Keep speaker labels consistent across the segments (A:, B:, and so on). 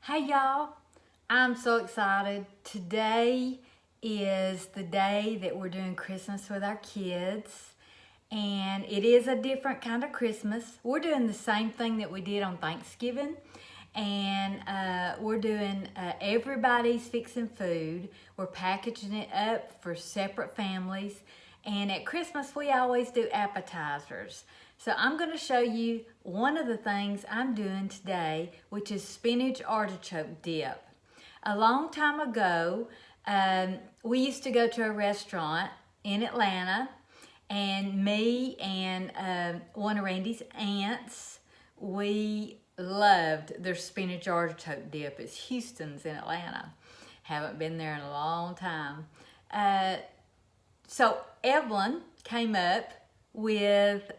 A: Hey y'all, I'm so excited. Today is the day that we're doing Christmas with our kids, and it is a different kind of Christmas. We're doing the same thing that we did on Thanksgiving, and we're doing everybody's fixing food. We're packaging it up for separate families, and at Christmas we always do appetizers. So I'm going to show you one of the things I'm doing today, which is Spinach Artichoke Dip. A long time ago, we used to go to a restaurant in Atlanta, and me and one of Randy's aunts, we loved their Spinach Artichoke Dip. It's Houston's in Atlanta. Haven't been there in a long time. So Evelyn came up with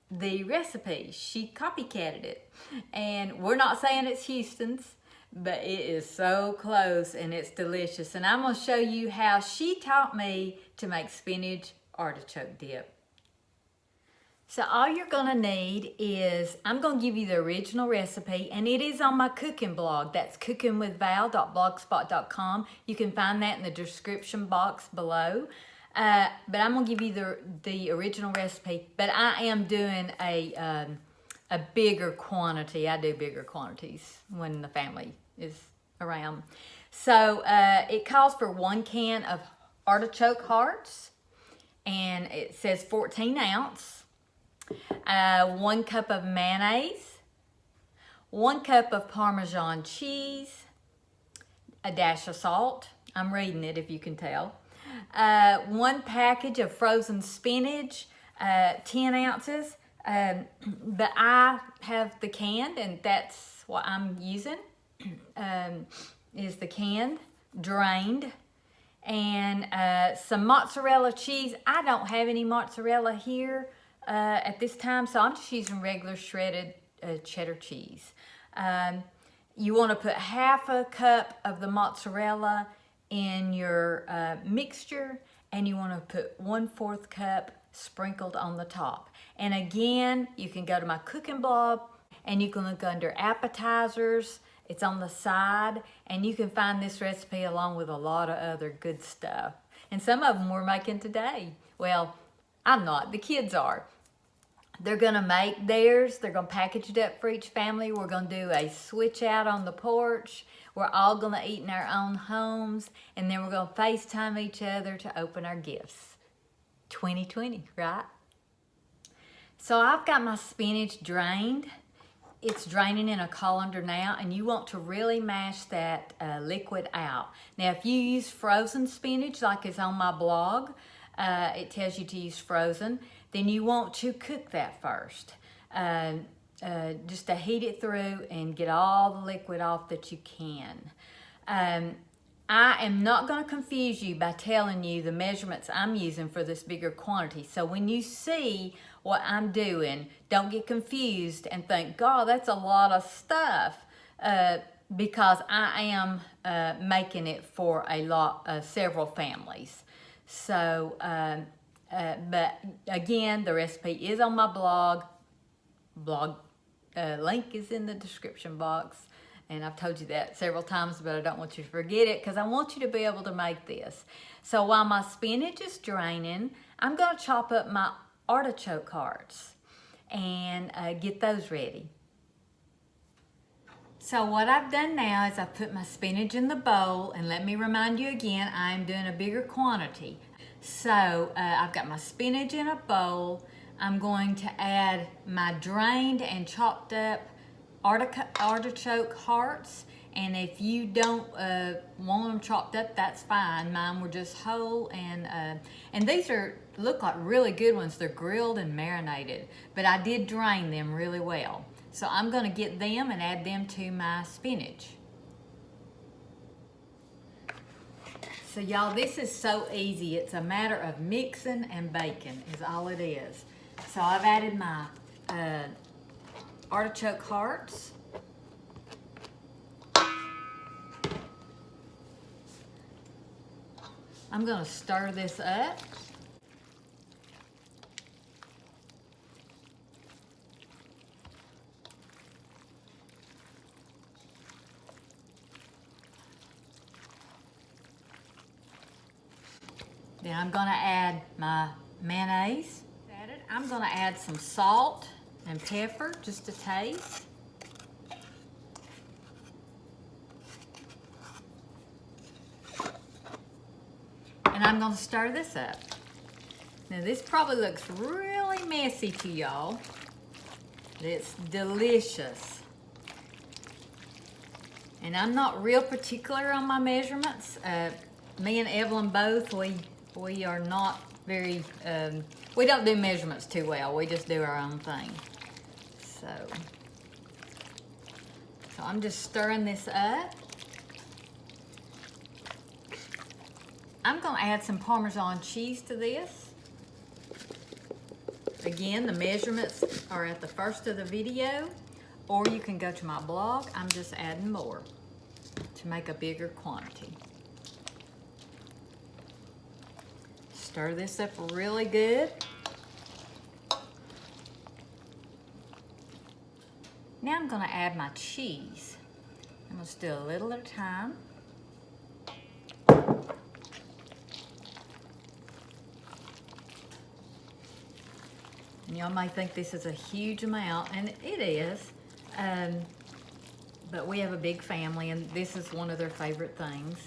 A: the recipe. She copycatted it, and we're not saying it's Houston's, but it is so close and it's delicious. And I'm going to show you how she taught me to make spinach artichoke dip. So all you're going to need is, I'm going to give you the original recipe, and it is on my cooking blog. That's cookingwithval.blogspot.com. You can find that in the description box below. But I'm gonna give you the original recipe, but I am doing a bigger quantity. I do bigger quantities when the family is around. So it calls for 1 can of artichoke hearts, and it says 14 ounce, 1 cup of mayonnaise, 1 cup of Parmesan cheese, a dash of salt. I'm reading it if you can tell. 1 package of frozen spinach, 10 ounces, but I have the canned, and that's what I'm using, is the canned, drained, and some mozzarella cheese. I don't have any mozzarella here at this time, so I'm just using regular shredded cheddar cheese. You want to put half a cup of the mozzarella in your mixture, and you want to put 1/4 cup sprinkled on the top. And again, you can go to my cooking blog, and you can look under appetizers. It's on the side, and you can find this recipe along with a lot of other good stuff. And some of them we're making today. Well, I'm not, the kids are. They're gonna make theirs. They're gonna package it up for each family. We're gonna do a switch out on the porch. We're all gonna eat in our own homes, and then we're gonna FaceTime each other to open our gifts. 2020, right? So I've got my spinach drained. It's draining in a colander now, and you want to really mash that liquid out. Now, if you use frozen spinach, like is on my blog, it tells you to use frozen, then you want to cook that first. Just to heat it through and get all the liquid off that you can. I am not going to confuse you by telling you the measurements I'm using for this bigger quantity. So when you see what I'm doing, don't get confused and think, God, that's a lot of stuff, because I am making it for several families. So, but again, the recipe is on my blog. Link is in the description box, and I've told you that several times, but I don't want you to forget it because I want you to be able to make this. So while my spinach is draining, I'm going to chop up my artichoke hearts and get those ready. So what I've done now is I've put my spinach in the bowl, and let me remind you again, I'm doing a bigger quantity. So I've got my spinach in a bowl. I'm going to add my drained and chopped up artichoke hearts, and if you don't want them chopped up, that's fine. Mine were just whole, and these look like really good ones. They're grilled and marinated, but I did drain them really well. So I'm going to get them and add them to my spinach. So y'all, this is so easy. It's a matter of mixing and baking is all it is. So I've added my artichoke hearts. I'm going to stir this up. Then I'm gonna add my mayonnaise. I'm gonna add some salt and pepper, just a taste. And I'm gonna stir this up. Now this probably looks really messy to y'all, but it's delicious. And I'm not real particular on my measurements. Me and Evelyn both, we are not very, we don't do measurements too well. We just do our own thing. So I'm just stirring this up. I'm gonna add some Parmesan cheese to this. Again, the measurements are at the first of the video, or you can go to my blog. I'm just adding more to make a bigger quantity. Stir this up really good. Now I'm gonna add my cheese. I'm gonna do a little at a time. And y'all may think this is a huge amount, and it is, but we have a big family and this is one of their favorite things.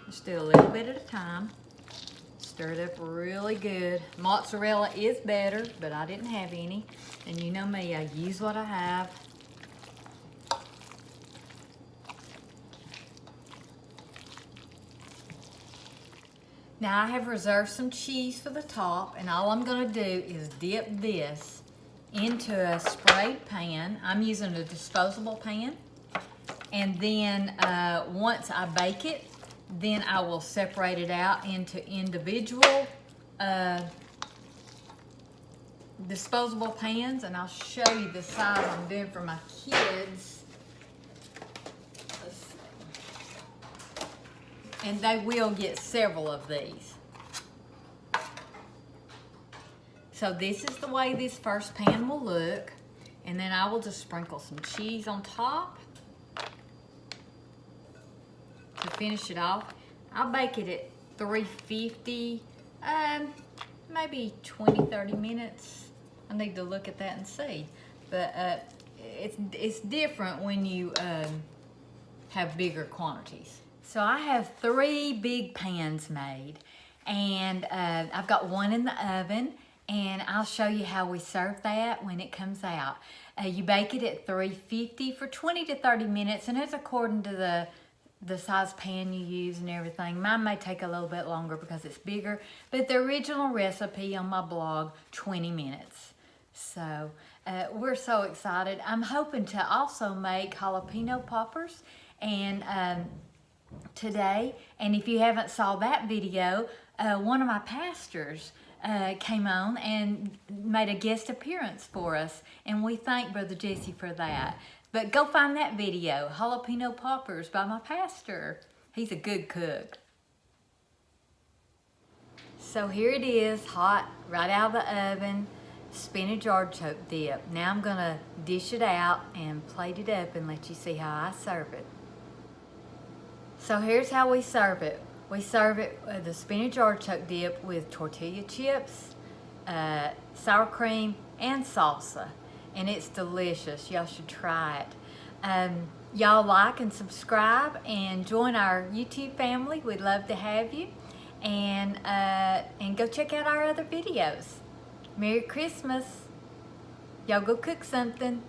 A: Just do a little bit at a time. Stir it up really good. Mozzarella is better, but I didn't have any. And you know me, I use what I have. Now I have reserved some cheese for the top, and all I'm gonna do is dip this into a sprayed pan. I'm using a disposable pan. And then once I bake it, then I will separate it out into individual disposable pans, and I'll show you the size I'm doing for my kids. And they will get several of these. So this is the way this first pan will look. And then I will just sprinkle some cheese on top to finish it off. I'll bake it at 350, maybe 20, 30 minutes. I need to look at that and see. But it's different when you have bigger quantities. So I have 3 big pans made, and I've got one in the oven, and I'll show you how we serve that when it comes out. You bake it at 350 for 20 to 30 minutes, and it's according to the size pan you use and everything. Mine may take a little bit longer because it's bigger, but the original recipe on my blog, 20 minutes. So we're so excited. I'm hoping to also make jalapeno poppers and today, and if you haven't saw that video, one of my pastors came on and made a guest appearance for us, and we thank Brother Jesse for that. But go find that video, jalapeno poppers by my pastor. He's a good cook. So here it is, hot, right out of the oven, spinach artichoke dip. Now I'm gonna dish it out and plate it up and let you see how I serve it. So here's how we serve it. We serve it with the spinach artichoke dip with tortilla chips, sour cream, and salsa. And it's delicious. Y'all should try it. Y'all like and subscribe and join our YouTube family. We'd love to have you. And go check out our other videos. Merry Christmas. Y'all go cook something.